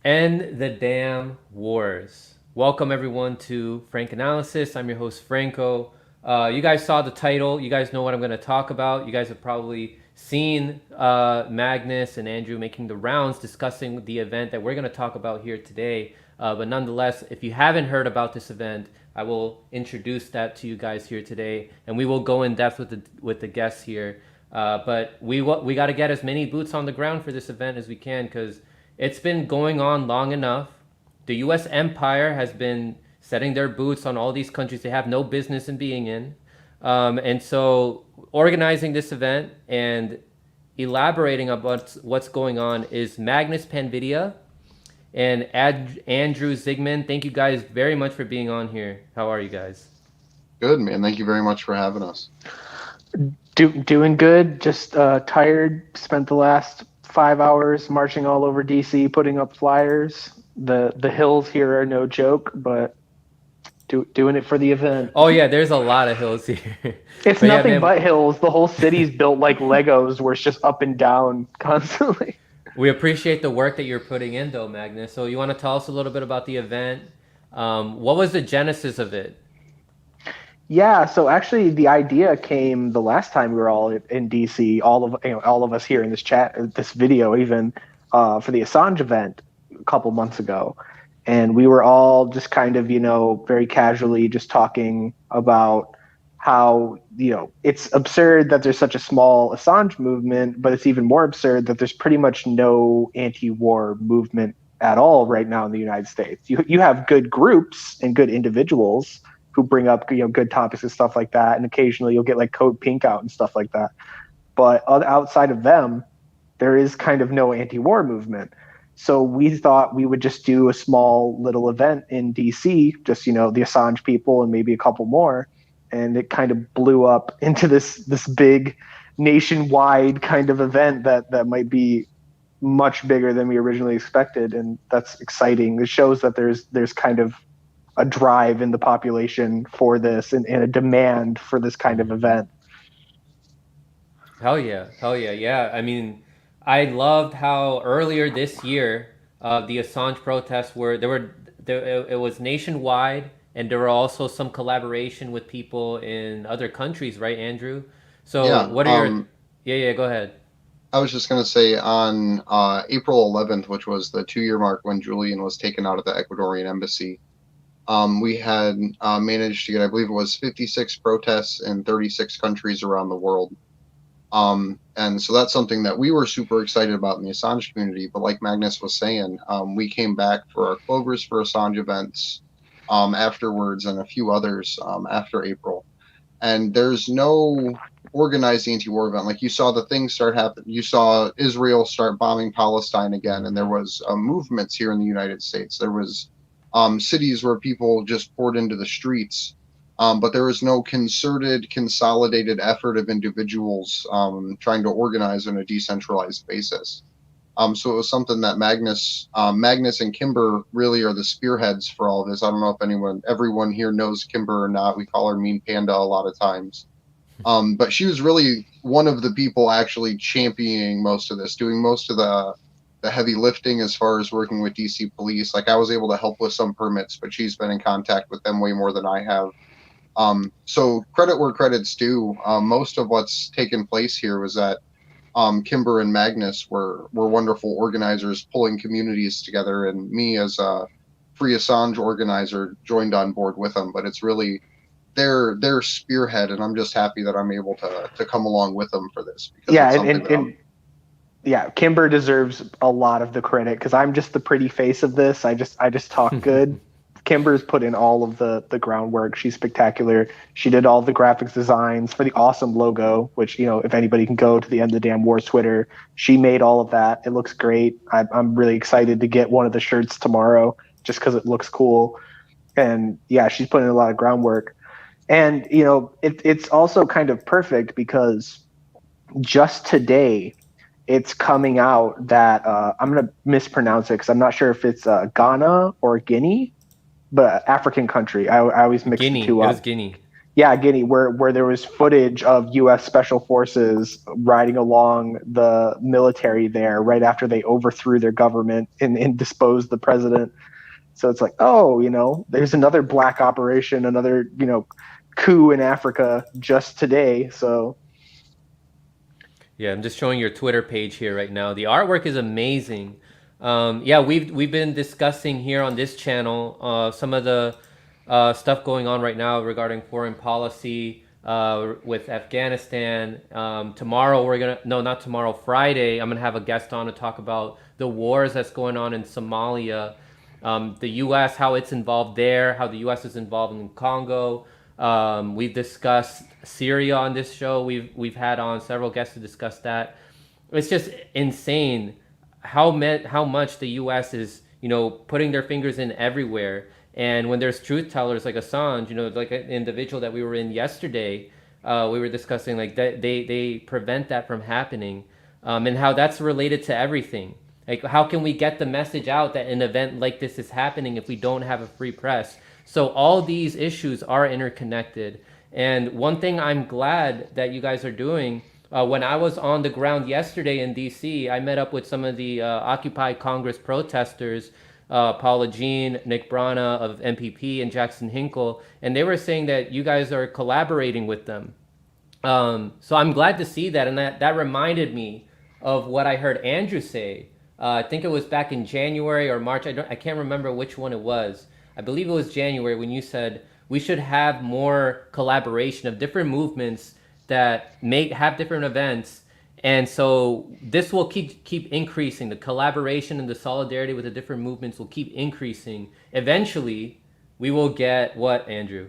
End the damn wars. Welcome everyone to Frank Analysis. I'm your host Franco. You guys saw the title. You guys know what I'm going to talk about. You guys have probably seen Magnus and Andrew making the rounds discussing the event that we're going to talk about here today. But nonetheless, if you haven't heard about this event, I will introduce that to you guys here today, and we will go in depth with the guests here. But we got to get as many boots on the ground for this event as we can because it's been going on long enough. The U.S. empire has been setting their boots on all these countries they have no business in being in. And so organizing this event and elaborating about what's going on is Magnus Panvidia and Andrew Zigman. Thank you guys very much for being on here. How are you guys? Good, man. Thank you very much for having us. Doing good. Just tired. Spent the last 5 hours marching all over DC, putting up flyers. The hills here are no joke, but doing it for the event. Oh yeah, there's a lot of hills here. It's But yeah, nothing man, but hills. The whole city's built like Legos, where it's just up and down constantly. we appreciate the work that you're putting in, though, Magnus. So you want to tell us a little bit about the event? What was the genesis of it? Yeah, so actually, the idea came the last time we were all in DC. All of us here in this chat, this video, even for the Assange event a couple months ago, and we were all just kind of very casually just talking about how it's absurd that there's such a small Assange movement, but it's even more absurd that there's pretty much no anti-war movement at all right now in the United States. You have good groups and good individuals who bring up good topics and stuff like that, and occasionally you'll get like Code Pink out and stuff like that. But outside of them, there is kind of no anti-war movement. So we thought we would just do a small little event in DC, just the Assange people and maybe a couple more, and it kind of blew up into this big nationwide kind of event that might be much bigger than we originally expected, and that's exciting. It shows that there's kind of a drive in the population for this and a demand for this kind of event. Hell yeah, hell yeah, yeah. I mean, I loved how earlier this year, the Assange protests it was nationwide, and there were also some collaboration with people in other countries, right, Andrew? So Yeah, what are your? Yeah, yeah. Go ahead. I was just going to say on April 11th, which was the 2 year mark when Julian was taken out of the Ecuadorian embassy, we had managed to get, I believe it was 56 protests in 36 countries around the world. And so that's something that we were super excited about in the Assange community. But like Magnus was saying, we came back for our Clovers for Assange events afterwards and a few others after April. And there's no organized anti-war event. Like you saw the things start happening. You saw Israel start bombing Palestine again, and there was movements here in the United States. There was cities where people just poured into the streets, but there was no concerted, consolidated effort of individuals trying to organize on a decentralized basis. So it was something that Magnus and Kimber really are the spearheads for all of this. I don't know if everyone here knows Kimber or not. We call her Mean Panda a lot of times. But she was really one of the people actually championing most of this, doing most of the heavy lifting as far as working with DC police. Like I was able to help with some permits, but she's been in contact with them way more than I have. So credit where credit's due. Most of what's taken place here was that Kimber and Magnus were wonderful organizers, pulling communities together, and me as a Free Assange organizer joined on board with them. But it's really their spearhead, and I'm just happy that I'm able to come along with them for this because Yeah, it's and, something and, that I'm. and yeah, Kimber deserves a lot of the credit because I'm just the pretty face of this. I just talk good. Kimber's put in all of the groundwork. She's spectacular. She did all the graphics designs for the awesome logo, which if anybody can go to the End of the Damn Wars Twitter, she made all of that. It looks great. I'm really excited to get one of the shirts tomorrow just because it looks cool. And yeah, she's putting in a lot of groundwork. And it's also kind of perfect because just today it's coming out that I'm going to mispronounce it because I'm not sure if it's Ghana or Guinea, but African country. I always mix the Guinea. two It was up. Guinea. Yeah, Guinea, where there was footage of U.S. Special Forces riding along the military there right after they overthrew their government and disposed the president. So it's like, oh, there's another black operation, another coup in Africa just today. So Yeah, I'm just showing your Twitter page here right now. The artwork is amazing. Yeah, we've been discussing here on this channel some of the stuff going on right now regarding foreign policy with Afghanistan. Tomorrow we're gonna no, not tomorrow. Friday, I'm gonna have a guest on to talk about the wars that's going on in Somalia, the U.S., how it's involved there, how the U.S. is involved in Congo. We've discussed Syria on this show. We've had on several guests to discuss that. It's just insane how much the U.S. is putting their fingers in everywhere. And when there's truth tellers like Assange, like an individual that we were in yesterday, we were discussing like that they prevent that from happening, and how that's related to everything. Like, how can we get the message out that an event like this is happening if we don't have a free press? So all these issues are interconnected. And one thing I'm glad that you guys are doing, when I was on the ground yesterday in DC, I met up with some of the Occupy Congress protesters, Paula Jean, Nick Brana of MPP, and Jackson Hinkle, and they were saying that you guys are collaborating with them. So I'm glad to see that, and that reminded me of what I heard Andrew say. I think it was back in January or March. I can't remember which one it was. I believe it was January when you said we should have more collaboration of different movements that have different events, and so this will keep increasing. The collaboration and the solidarity with the different movements will keep increasing. Eventually, we will get what, Andrew?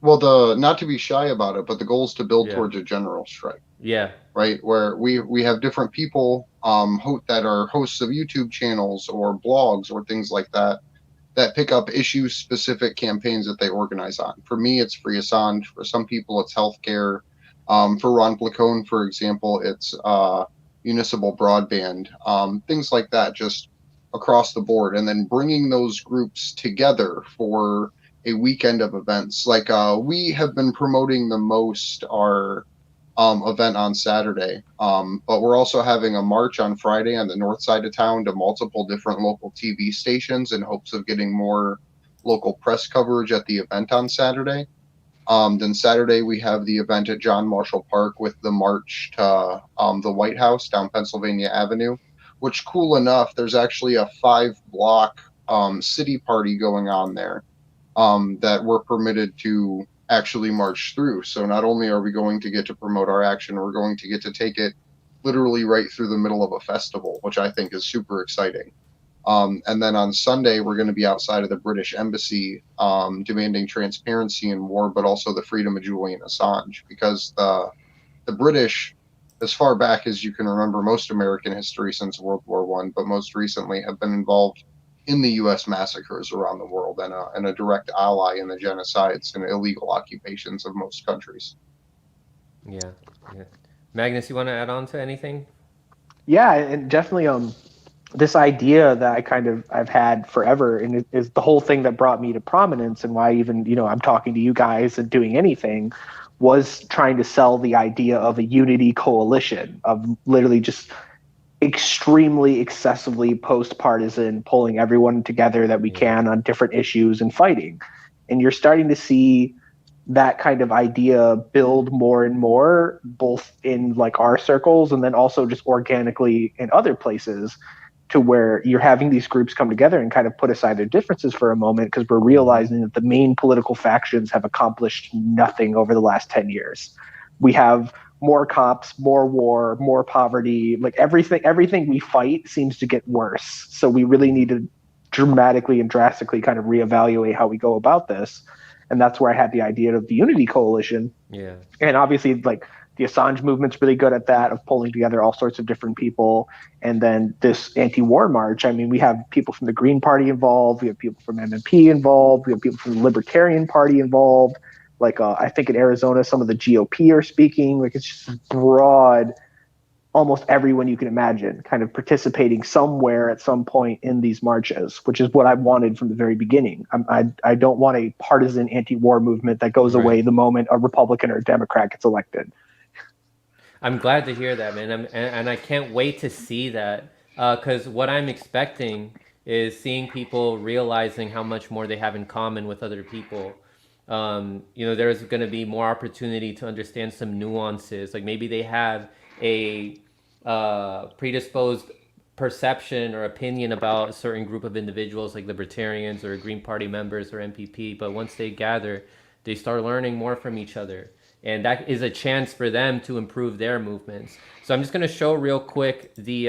Well, not to be shy about it, but the goal is to build Yeah. towards a general strike. Yeah. Right, where we have different people that are hosts of YouTube channels or blogs or things like that pick up issue specific campaigns that they organize on. For me, it's Free Assange. For some people, it's healthcare. For Ron Placone, for example, it's municipal broadband, things like that, just across the board. And then bringing those groups together for a weekend of events. Like we have been promoting the most our event on Saturday. But we're also having a march on Friday on the north side of town to multiple different local TV stations in hopes of getting more local press coverage at the event on Saturday. Then Saturday we have the event at John Marshall Park with the march to the White House down Pennsylvania Avenue, which, cool enough, there's actually a 5-block city party going on there that we're permitted to actually march through. So not only are we going to get to promote our action, we're going to get to take it literally right through the middle of a festival, which I think is super exciting. And then on Sunday, we're going to be outside of the British Embassy demanding transparency in war, but also the freedom of Julian Assange, because the British, as far back as you can remember most American history since World War I, but most recently have been involved in the U.S. massacres around the world and a direct ally in the genocides and illegal occupations of most countries. Yeah. Magnus, you want to add on to anything? yeah, and definitely this idea that I've had forever, and it is the whole thing that brought me to prominence, and why even I'm talking to you guys and doing anything, was trying to sell the idea of a unity coalition of literally just extremely excessively post-partisan, pulling everyone together that we can on different issues and fighting. And you're starting to see that kind of idea build more and more, both in like our circles and then also just organically in other places, to where you're having these groups come together and kind of put aside their differences for a moment, because we're realizing that the main political factions have accomplished nothing over the last 10 years. We have more cops, more war, more poverty, like everything we fight seems to get worse. So we really need to dramatically and drastically kind of reevaluate how we go about this. And that's where I had the idea of the Unity Coalition. Yeah. And obviously, like, the Assange movement's really good at that, of pulling together all sorts of different people. And then this anti-war march, I mean, we have people from the Green Party involved, we have people from MMP involved, we have people from the Libertarian Party involved. Like, I think in Arizona, some of the GOP are speaking. Like, it's just broad, almost everyone you can imagine kind of participating somewhere at some point in these marches, which is what I wanted from the very beginning. I don't want a partisan anti-war movement that goes away the moment a Republican or a Democrat gets elected. I'm glad to hear that, man. And I can't wait to see that, because what I'm expecting is seeing people realizing how much more they have in common with other people. There's going to be more opportunity to understand some nuances. Like maybe they have a predisposed perception or opinion about a certain group of individuals, like libertarians or Green Party members or MPP. But once they gather, they start learning more from each other. And that is a chance for them to improve their movements. So I'm just going to show real quick the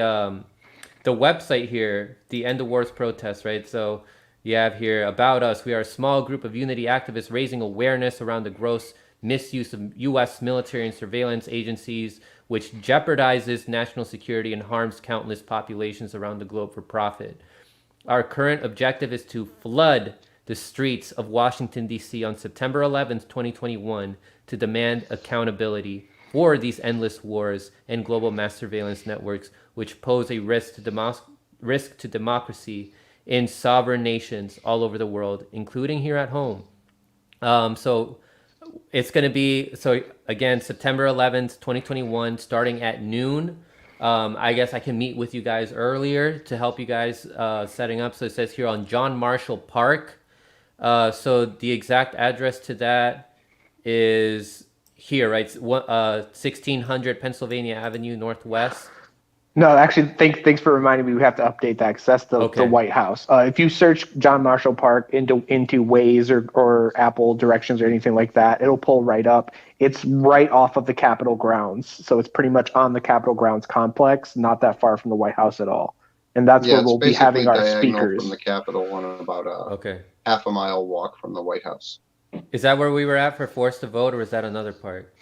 website here, the End the Wars protest, right? So you have here, about us, we are a small group of unity activists raising awareness around the gross misuse of U.S. military and surveillance agencies, which jeopardizes national security and harms countless populations around the globe for profit. Our current objective is to flood the streets of Washington, D.C. on September 11th, 2021, to demand accountability for these endless wars and global mass surveillance networks, which pose a risk to democracy in sovereign nations all over the world, including here at home. So it's going to be, so again, September 11th, 2021, starting at noon. I guess I can meet with you guys earlier to help you guys setting up. So it says here on John Marshall Park. So the exact address to that is here, right? 1600 Pennsylvania Avenue Northwest. No, actually, thanks for reminding me. We have to update that because that's the White House. If you search John Marshall Park into Waze or Apple directions or anything like that, it'll pull right up. It's right off of the Capitol grounds, so it's pretty much on the Capitol grounds complex, not that far from the White House at all. And that's where we'll be having our speakers from the Capitol and about a half a mile walk from the White House. Is that where we were at for Force to Vote, or is that another park?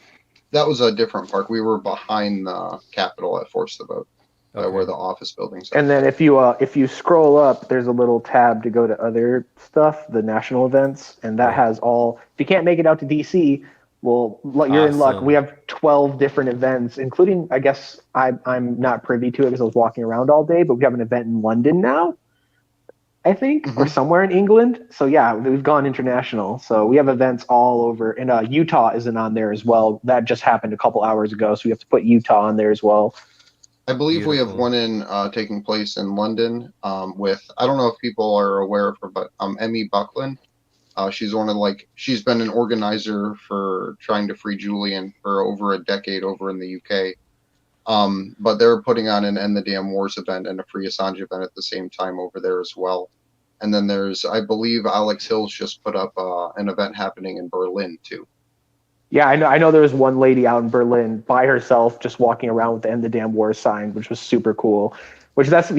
That was a different park. We were behind the Capitol at Force to Vote. Where the office buildings are. And then if you scroll up, there's a little tab to go to other stuff, the national events, and that has all. If you can't make it out to DC, well, you're in luck. We have 12 different events, including, I guess I'm not privy to it because I was walking around all day, but we have an event in London now, I think, or somewhere in England. So yeah, we've gone international. So we have events all over, and Utah isn't on there as well. That just happened a couple hours ago, so we have to put Utah on there as well. I believe we have one taking place in London with, I don't know if people are aware of her, but Emmy Buckland. She's she's been an organizer for trying to free Julian for over a decade over in the UK. But they're putting on an End the Damn Wars event and a Free Assange event at the same time over there as well. And then there's, I believe Alex Hills just put up an event happening in Berlin too. Yeah, I know there was one lady out in Berlin by herself just walking around with the End the Damn War sign, which was super cool. Which that's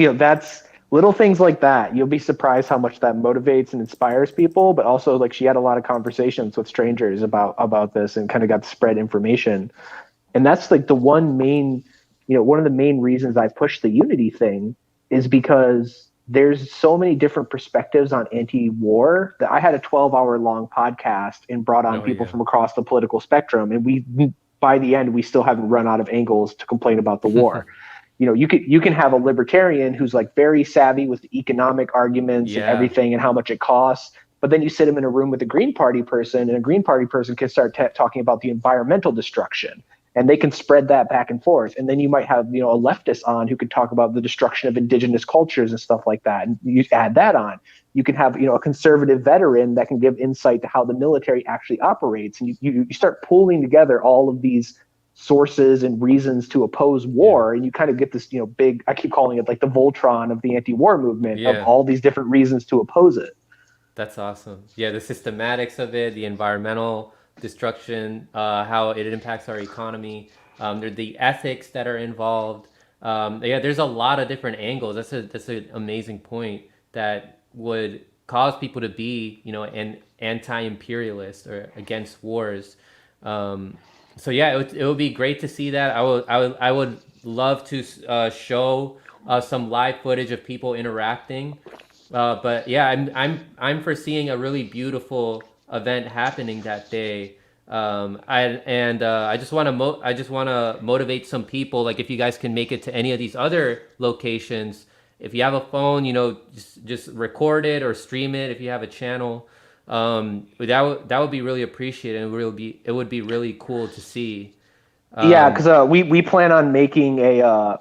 little things like that. You'll be surprised how much that motivates and inspires people, but also like she had a lot of conversations with strangers about this and kind of got to spread information. And that's like the one of the main reasons I pushed the unity thing is because there's so many different perspectives on anti-war that I had a 12-hour long podcast and brought on people from across the political spectrum. And by the end, we still haven't run out of angles to complain about the war. You can have a libertarian who's like very savvy with the economic arguments and everything and how much it costs. But then you sit him in a room with a Green Party person, and a Green Party person can start talking about the environmental destruction. And they can spread that back and forth. And then you might have, a leftist on who could talk about the destruction of indigenous cultures and stuff like that. And you add that on. You can have, a conservative veteran that can give insight to how the military actually operates. And you start pooling together all of these sources and reasons to oppose war. And you kind of get this, big, I keep calling it like the Voltron of the anti-war movement of all these different reasons to oppose it. That's awesome. Yeah, the systematics of it, the environmental destruction, how it impacts our economy, the ethics that are involved. There's a lot of different angles. That's an amazing point that would cause people to be, an anti-imperialist or against wars. So yeah, it would be great to see that. I would love to show some live footage of people interacting. But yeah, I'm foreseeing a really beautiful event happening that day. I just want to motivate some people. Like if you guys can make it to any of these other locations, if you have a phone, just record it or stream it. If you have a channel, that would be really appreciated. And it would be really cool to see. Yeah, because we plan on making a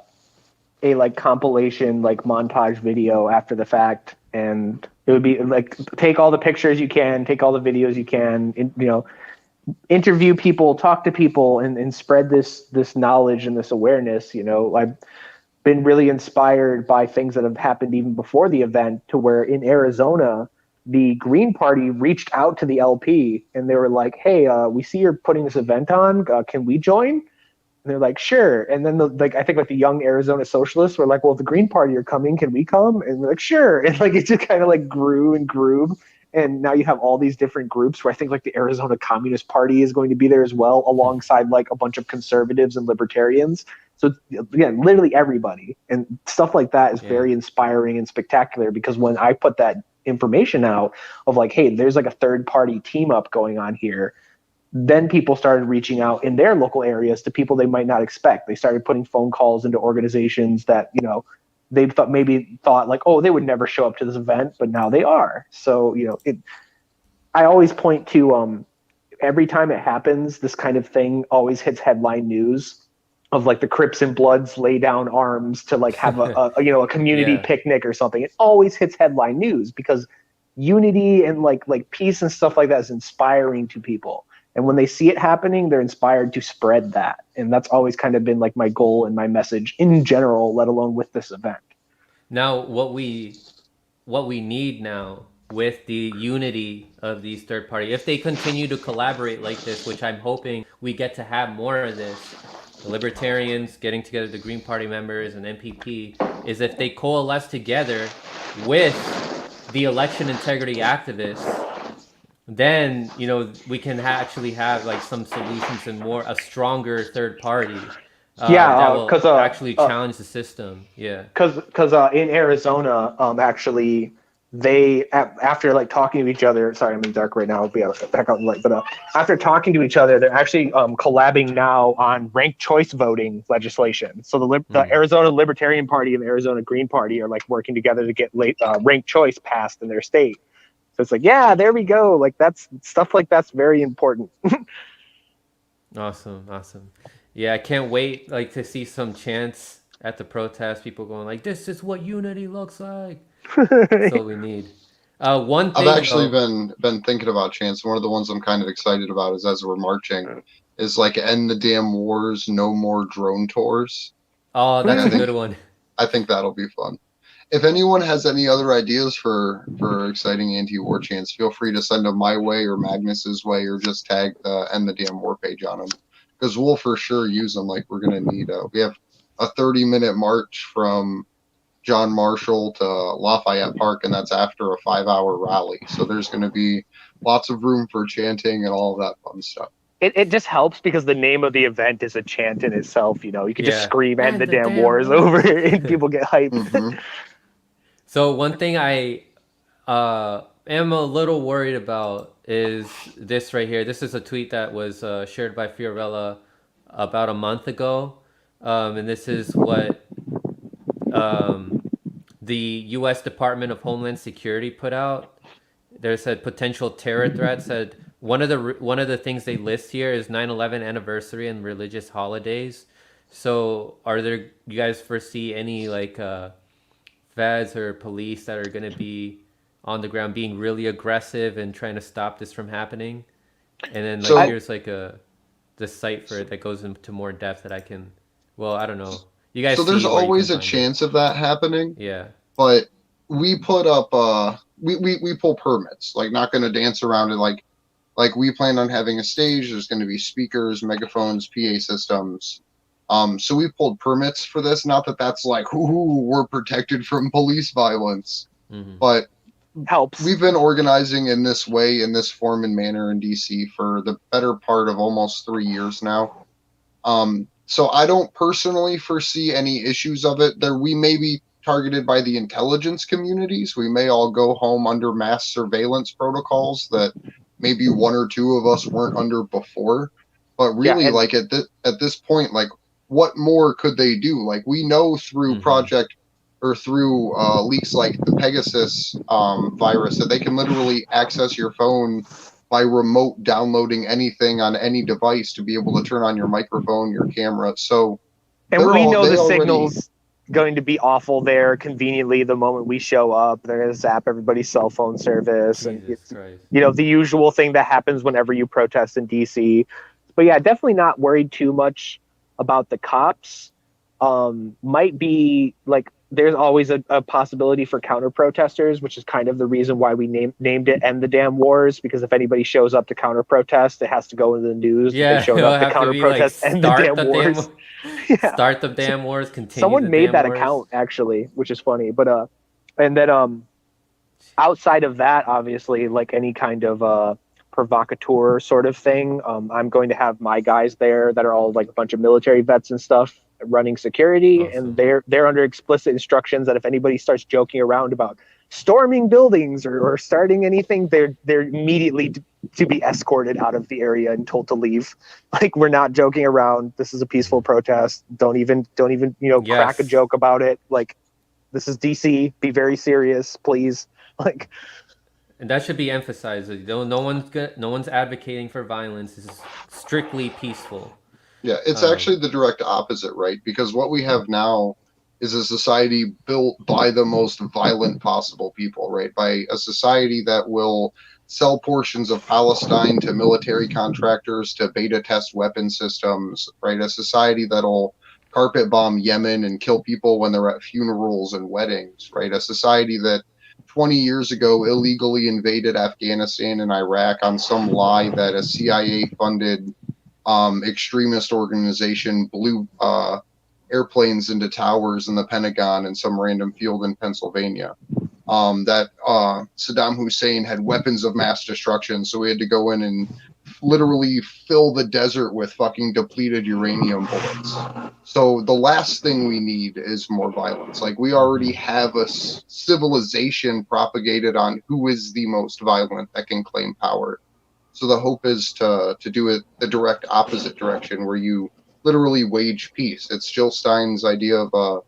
like compilation like montage video after the fact, and it would be like take all the pictures you can, take all the videos you can, interview people, talk to people, and spread this knowledge and this awareness. I've been really inspired by things that have happened even before the event, to where in Arizona, the Green Party reached out to the LP and they were like, "Hey, we see you're putting this event on. Can we join?" And they're like, "Sure." And then I think like the Young Arizona Socialists were like, "Well, if the Green Party are coming, can we come?" And we're like, "Sure." And like it just kind of like grew and grew. And now you have all these different groups where I think like the Arizona Communist Party is going to be there as well, alongside like a bunch of conservatives and libertarians. So again, literally everybody, and stuff like that is very inspiring and spectacular, because when I put that information out of like, hey, there's like a third party team up going on here, then people started reaching out in their local areas to people they might not expect. They started putting phone calls into organizations that, they thought like, oh, they would never show up to this event, but now they are. So, I always point to every time it happens, this kind of thing always hits headline news of like the Crips and Bloods lay down arms to like have a community picnic or something. It always hits headline news because unity and like peace and stuff like that is inspiring to people. And when they see it happening, they're inspired to spread that. And that's always kind of been like my goal and my message in general, let alone with this event. Now, what we need now with the unity of these third party, if they continue to collaborate like this, which I'm hoping we get to have more of this, the libertarians getting together, the Green Party members and NPP, is if they coalesce together with the election integrity activists, then we can actually have like some solutions and a stronger third party. That will actually challenge the system. Yeah, because in Arizona, actually, they after like talking to each other. Sorry, I'm in dark right now. I'll be back out in light. But after talking to each other, they're actually collabing now on ranked choice voting legislation. So the Arizona Libertarian Party and the Arizona Green Party are like working together to get ranked choice passed in their state. So it's like, yeah, there we go. Like that's stuff like that's very important. Awesome. Yeah, I can't wait like to see some chants at the protest. People going like, "This is what unity looks like." That's what we need. One thing I've actually been thinking about chants. One of the ones I'm kind of excited about is, as we're marching, is like "End the damn wars, no more drone tours." Oh, that's a good one. I think that'll be fun. If anyone has any other ideas for exciting anti-war chants, feel free to send them my way or Magnus's way, or just tag the End the Damn War page on them, because we'll for sure use them. Like we're gonna need. We have a 30-minute march from John Marshall to Lafayette Park, and that's after a 5-hour rally. So there's going to be lots of room for chanting and all of that fun stuff. It just helps because the name of the event is a chant in itself. You can just scream "End the damn wars" over it, and people get hyped. Mm-hmm. So one thing I am a little worried about is this right here. This is a tweet that was shared by Fiorella about a month ago. And this is what the U.S. Department of Homeland Security put out. They said potential terror threat. Said one of the things they list here is 9/11 anniversary and religious holidays. So you guys foresee any like feds or police that are going to be on the ground being really aggressive and trying to stop this from happening? And then here's like the site for it that goes into more depth that I can. Well, I don't know. You guys. So there's always a chance of that happening. Yeah. But we put up we pull permits. Like, not going to dance around it. Like we plan on having a stage. There's going to be speakers, megaphones, PA systems. So we pulled permits for this. Not that that's like, ooh, we're protected from police violence, but helps. We've been organizing in this way, in this form and manner in DC for the better part of almost 3 years now. So I don't personally foresee any issues of it. We may be targeted by the intelligence communities. We may all go home under mass surveillance protocols that maybe one or two of us weren't under before. But really, and like at this point, like what more could they do? Like we know through project or through leaks like the Pegasus virus that they can literally access your phone by remote downloading anything on any device to be able to turn on your microphone, your camera. So and we know the already, signal's going to be awful there conveniently the moment we show up. They're going to zap everybody's cell phone service. And it's, you know, the usual thing that happens whenever you protest in DC. But yeah, definitely not worried too much about the cops. Might be like, there's always a possibility for counter protesters, which is kind of the reason why we named it End the Damn Wars, because if anybody shows up to counter protest, it has to go into the news. Yeah, they showed up to counter protest, like, End the Damn Wars. Yeah. Start the damn wars, continue. Someone made that account actually, which is funny. But and then outside of that, obviously, like any kind of provocateur sort of thing, I'm going to have my guys there that are all like a bunch of military vets and stuff running security. Awesome. And they're under explicit instructions that if anybody starts joking around about storming buildings or starting anything, they're immediately to be escorted out of the area and told to leave. Like, we're not joking around. This is a peaceful protest. Don't even crack a joke about it. Like, this is DC. Be very serious, please. Like, and that should be emphasized. No one's advocating for violence. This is strictly peaceful. Yeah, it's actually the direct opposite, right? Because what we have now is a society built by the most violent possible people, right? By a society that will sell portions of Palestine to military contractors to beta test weapon systems, right? A society that'll carpet bomb Yemen and kill people when they're at funerals and weddings, right? A society that 20 years ago illegally invaded Afghanistan and Iraq on some lie that a CIA-funded extremist organization blew airplanes into towers in the Pentagon in some random field in Pennsylvania. That Saddam Hussein had weapons of mass destruction, so we had to go in and literally fill the desert with fucking depleted uranium bullets. So the last thing we need is more violence. Like, we already have a civilization propagated on who is the most violent that can claim power. So the hope is to do it the direct opposite direction, where you literally wage peace. It's Jill Stein's idea of a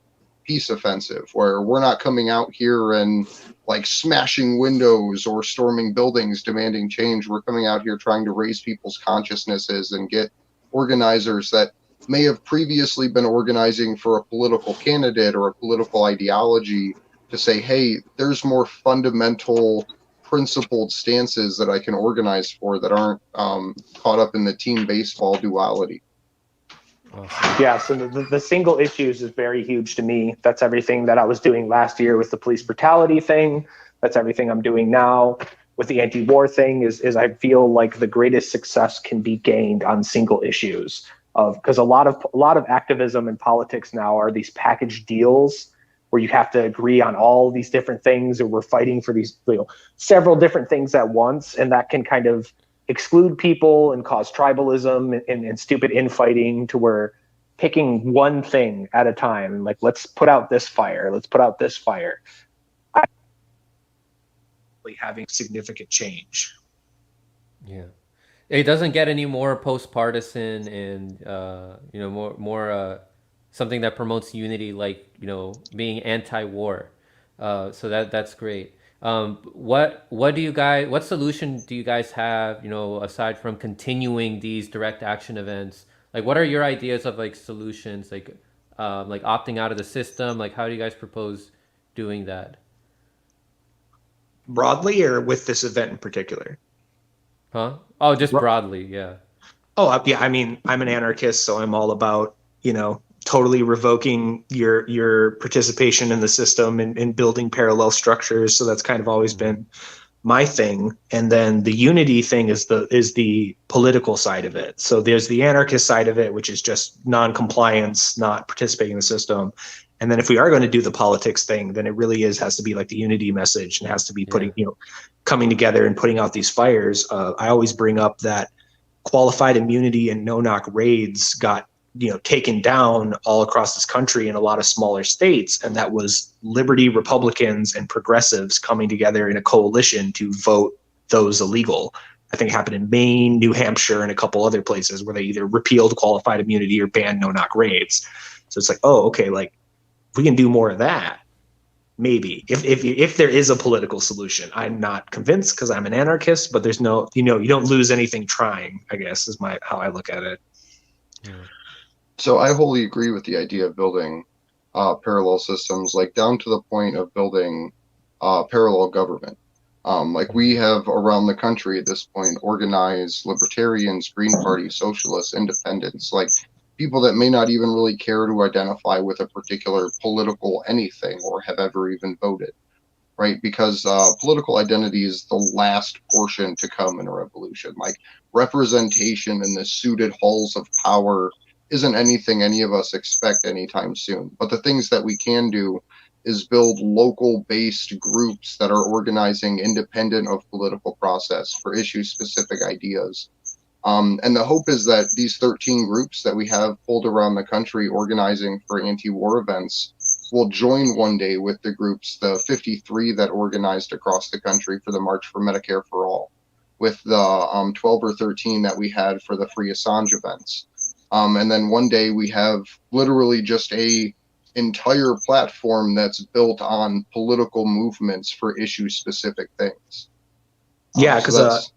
peace offensive, where we're not coming out here and like smashing windows or storming buildings demanding change. We're coming out here trying to raise people's consciousnesses and get organizers that may have previously been organizing for a political candidate or a political ideology to say, hey, there's more fundamental principled stances that I can organize for that aren't caught up in the team baseball duality. Awesome. Yeah, so the single issues is very huge to me. That's everything that I was doing last year with the police brutality thing. That's everything I'm doing now with the anti-war thing. Is I feel like the greatest success can be gained on single issues, because a lot of activism and politics now are these package deals where you have to agree on all these different things, or we're fighting for these, several different things at once, and that can kind of exclude people and cause tribalism and stupid infighting, to where picking one thing at a time, like, let's put out this fire, having significant change. Yeah, it doesn't get any more post-partisan and more something that promotes unity, like being anti-war. So that's great. What solution do you guys have, aside from continuing these direct action events? Like, what are your ideas of like solutions, like opting out of the system? Like, how do you guys propose doing that? Broadly, or with this event in particular? Huh? Oh, just broadly, yeah. Oh, yeah. I mean, I'm an anarchist, so I'm all about, totally revoking your participation in the system and building parallel structures. So that's kind of always been my thing. And then the unity thing is the political side of it. So there's the anarchist side of it, which is just non-compliance, not participating in the system. And then if we are going to do the politics thing, then it really has to be like the unity message, and has to be putting, coming together and putting out these fires. I always bring up that qualified immunity and no-knock raids got taken down all across this country in a lot of smaller states, and that was liberty Republicans and progressives coming together in a coalition to vote those illegal. I think it happened in Maine, New Hampshire, and a couple other places where they either repealed qualified immunity or banned no-knock raids. So it's like, oh, okay, like we can do more of that. Maybe if there is a political solution. I'm not convinced because I'm an anarchist, but there's no, you don't lose anything trying, I guess, is how I look at it. Yeah. So I wholly agree with the idea of building parallel systems, like down to the point of building parallel government. Like we have around the country at this point organized libertarians, Green Party, socialists, independents, like people that may not even really care to identify with a particular political anything or have ever even voted, right? Because political identity is the last portion to come in a revolution. Like representation in the suited halls of power isn't anything any of us expect anytime soon. But the things that we can do is build local based groups that are organizing independent of political process for issue specific ideas. And the hope is that these 13 groups that we have pulled around the country organizing for anti-war events will join one day with the groups, the 53 that organized across the country for the March for Medicare for All, with the 12 or 13 that we had for the Free Assange events. And then one day we have literally just a entire platform that's built on political movements for issue specific things. Yeah, because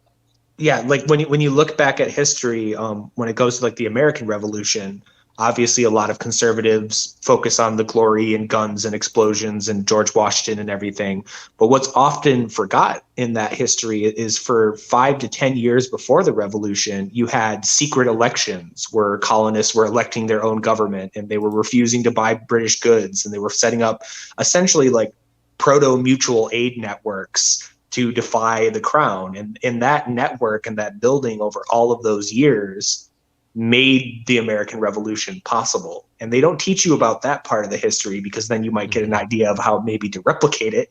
like when you look back at history, when it goes to like the American Revolution, obviously a lot of conservatives focus on the glory and guns and explosions and George Washington and everything. But what's often forgot in that history is for 5 to 10 years before the revolution, you had secret elections where colonists were electing their own government and they were refusing to buy British goods, and they were setting up essentially like proto mutual aid networks to defy the crown. And in that network and that building over all of those years made the American Revolution possible. And they don't teach you about that part of the history because then you might get an idea of how maybe to replicate it,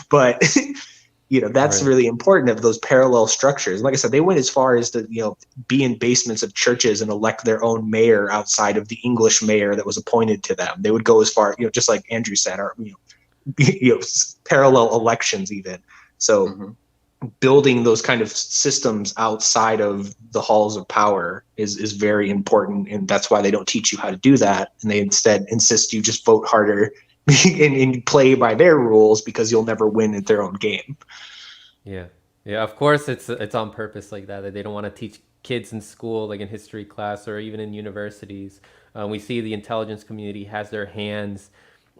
but that's right. Really important, of those parallel structures. Like I said, they went as far as to, be in basements of churches and elect their own mayor outside of the English mayor that was appointed to them. They would go as far, just like Andrew said, or, parallel elections even. So building those kind of systems outside of the halls of power is very important, and that's why they don't teach you how to do that, and they instead insist you just vote harder and play by their rules because you'll never win at their own game. Yeah, of course it's on purpose like that they don't want to teach kids in school, like in history class or even in universities. We see the intelligence community has their hands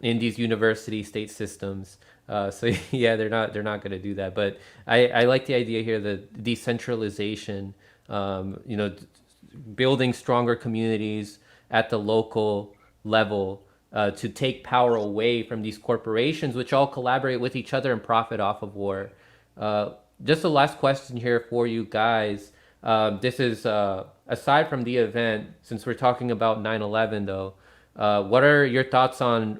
in these university state systems. So yeah, they're not going to do that. But I like the idea here, the decentralization, building stronger communities at the local level to take power away from these corporations, which all collaborate with each other and profit off of war. Just a last question here for you guys. This is aside from the event, since we're talking about 9/11 though. What are your thoughts on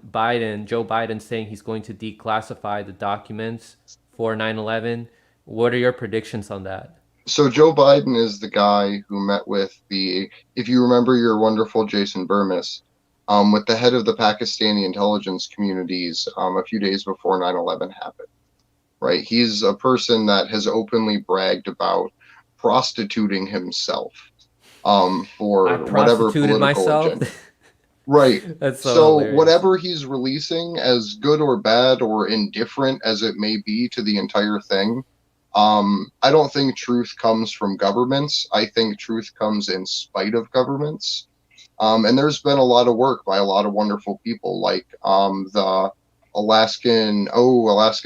Joe Biden saying he's going to declassify the documents for 9/11? What are your predictions on that? So Joe Biden is the guy who met with if you remember your wonderful Jason Burmis, with the head of the Pakistani intelligence communities a few days before 9/11 happened, right? He's a person that has openly bragged about prostituting himself for whatever political myself. agenda. Right. That's so hilarious. whatever he's releasing, as good or bad or indifferent as it may be to the entire thing, I don't think truth comes from governments. I think truth comes in spite of governments. And there's been a lot of work by a lot of wonderful people, like the Alaska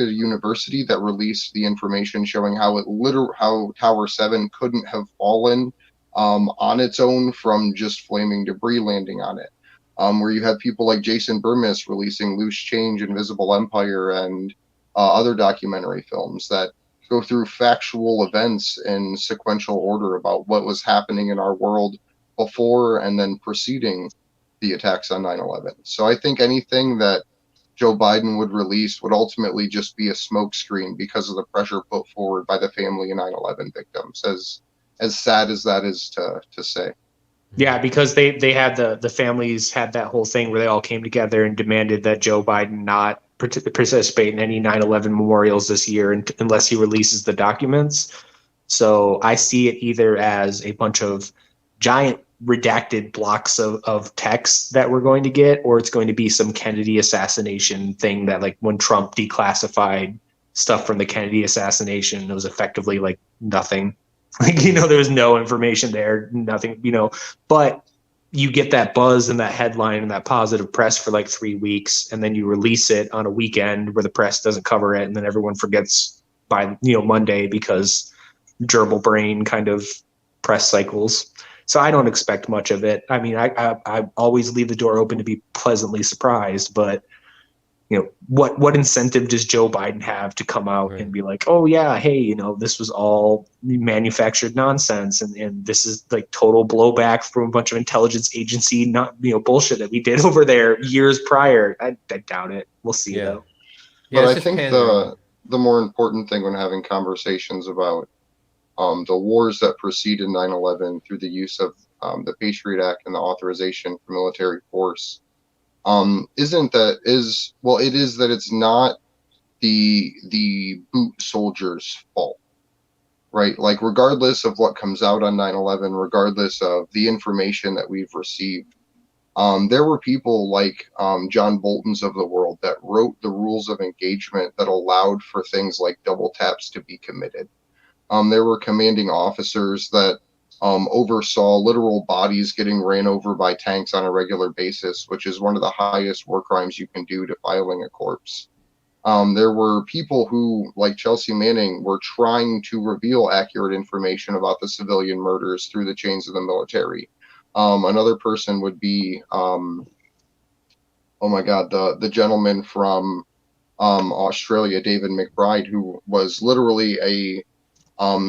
University that released the information showing how Tower 7 couldn't have fallen on its own from just flaming debris landing on it. Where you have people like Jason Burmis releasing Loose Change, Invisible Empire, and other documentary films that go through factual events in sequential order about what was happening in our world before and then preceding the attacks on 9/11. So I think anything that Joe Biden would release would ultimately just be a smokescreen because of the pressure put forward by the family of 9/11 victims, as sad as that is to say. Yeah, because they had the families had that whole thing where they all came together and demanded that Joe Biden not participate in any 9/11 memorials this year unless he releases the documents. So I see it either as a bunch of giant redacted blocks of text that we're going to get, or it's going to be some Kennedy assassination thing that, like, when Trump declassified stuff from the Kennedy assassination, it was effectively like nothing. Like, there was no information there, nothing, but you get that buzz and that headline and that positive press for like 3 weeks, and then you release it on a weekend where the press doesn't cover it, and then everyone forgets by Monday because gerbil brain kind of press cycles. So I don't expect much of it. I mean, I always leave the door open to be pleasantly surprised, but what incentive does Joe Biden have to come out and be like, oh yeah, hey, this was all manufactured nonsense, and this is like total blowback from a bunch of intelligence agency bullshit that we did over there years prior. I doubt it. We'll see though. But I think the more important thing when having conversations about the wars that preceded 9/11 through the use of the Patriot Act and the authorization for military force it is that it's not the boot soldiers' fault, right? Like, regardless of what comes out on 9/11, regardless of the information that we've received, there were people like John Bolton's of the world that wrote the rules of engagement that allowed for things like double taps to be committed. There were commanding officers that oversaw literal bodies getting ran over by tanks on a regular basis, which is one of the highest war crimes you can do to filing a corpse. There were people who, like Chelsea Manning, were trying to reveal accurate information about the civilian murders through the chains of the military. Another person would be, oh my God, the gentleman from Australia, David McBride, who was literally a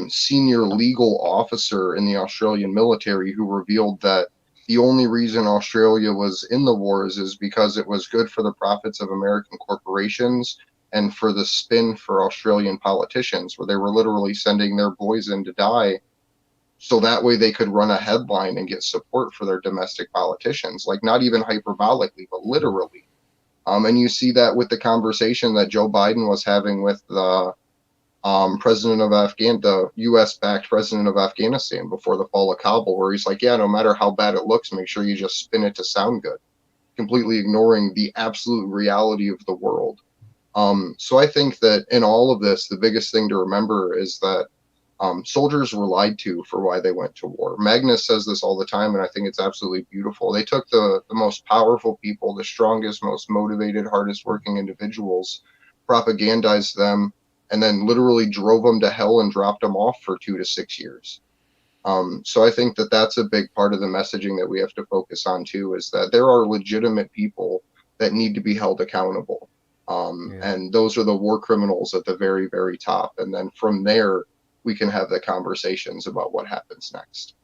senior legal officer in the Australian military, who revealed that the only reason Australia was in the wars is because it was good for the profits of American corporations and for the spin for Australian politicians, where they were literally sending their boys in to die so that way they could run a headline and get support for their domestic politicians, like, not even hyperbolically, but literally. And you see that with the conversation that Joe Biden was having with the the U.S.-backed president of Afghanistan before the fall of Kabul, where he's like, yeah, no matter how bad it looks, make sure you just spin it to sound good, completely ignoring the absolute reality of the world. So I think that in all of this, the biggest thing to remember is that soldiers were lied to for why they went to war. Magnus says this all the time, and I think it's absolutely beautiful. They took the most powerful people, the strongest, most motivated, hardest working individuals, propagandized them, and then literally drove them to hell and dropped them off for 2 to 6 years. So I think that that's a big part of the messaging that we have to focus on too, is that there are legitimate people that need to be held accountable. And those are the war criminals at the very, very top. And then from there, we can have the conversations about what happens next.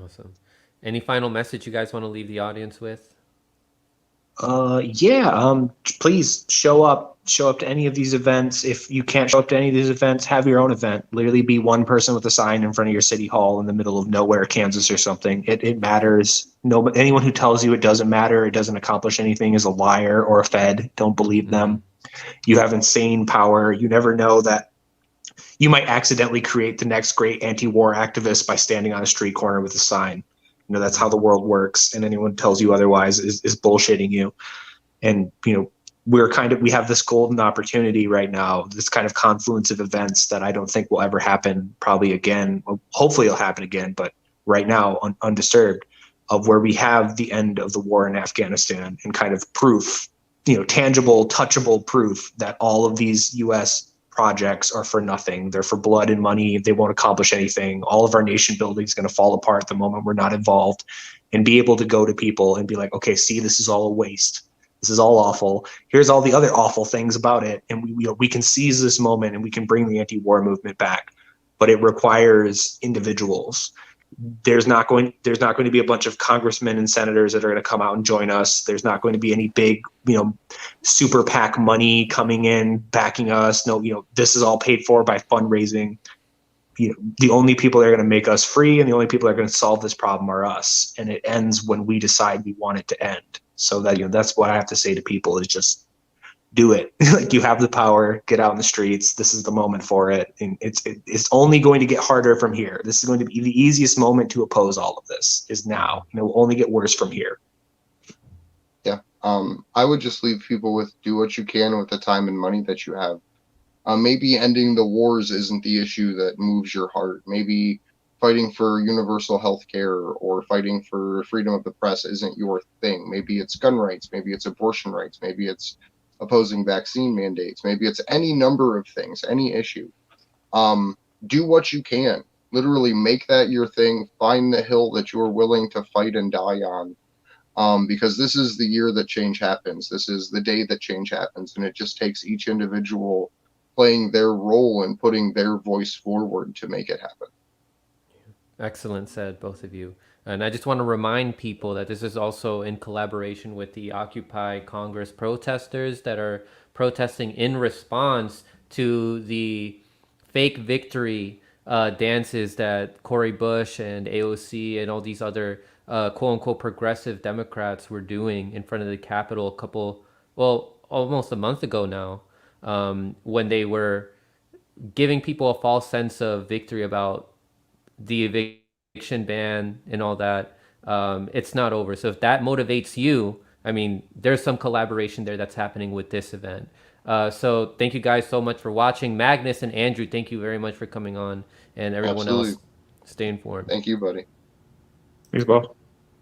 Awesome. Any final message you guys want to leave the audience with? Please show up to any of these events. If you can't show up to any of these events, have your own event. Literally be one person with a sign in front of your city hall in the middle of nowhere, Kansas or something. It matters. Anyone who tells you it doesn't matter, it doesn't accomplish anything, is a liar or a fed. Don't believe them. You have insane power. You never know that you might accidentally create the next great anti-war activist by standing on a street corner with a sign. That's how the world works, and anyone who tells you otherwise is bullshitting you. And we have this golden opportunity right now, this kind of confluence of events that I don't think will ever happen probably again. Well, hopefully it'll happen again, but right now undisturbed, of where we have the end of the war in Afghanistan and kind of proof, tangible, touchable proof that all of these U.S. projects are for nothing. They're for blood and money. They won't accomplish anything. All of our nation building is going to fall apart the moment we're not involved. And be able to go to people and be like, okay, see, this is all a waste. This is all awful. Here's all the other awful things about it. And we can seize this moment and we can bring the anti-war movement back. But it requires individuals. There's not going to be a bunch of congressmen and senators that are going to come out and join us. There's not going to be any big, super PAC money coming in, backing us. No, this is all paid for by fundraising. The only people that are going to make us free and the only people that are going to solve this problem are us. And it ends when we decide we want it to end. So that, that's what I have to say to people, is just do it. Like, you have the power, get out in the streets. This is the moment for it. And it's only going to get harder from here. This is going to be the easiest moment to oppose all of this is now. And it will only get worse from here. Yeah. I would just leave people with do what you can with the time and money that you have. Maybe ending the wars isn't the issue that moves your heart. Maybe fighting for universal health care or fighting for freedom of the press isn't your thing. Maybe it's gun rights. Maybe it's abortion rights. Maybe it's opposing vaccine mandates. Maybe it's any number of things, any issue. Do what you can. Literally make that your thing. Find the hill that you're willing to fight and die on. Because this is the year that change happens. This is the day that change happens. And it just takes each individual playing their role and putting their voice forward to make it happen. Excellent said, both of you. And I just want to remind people that this is also in collaboration with the Occupy Congress protesters that are protesting in response to the fake victory dances that Cory Bush and AOC and all these other quote unquote progressive Democrats were doing in front of the Capitol almost a month ago now, when they were giving people a false sense of victory about the eviction ban and all that. It's not over. So if that motivates you, I mean, there's some collaboration there that's happening with this event. So thank you guys so much for watching. Magnus and Andrew, thank you very much for coming on, and everyone else, stay informed. Thank you, buddy. Thanks, Bob.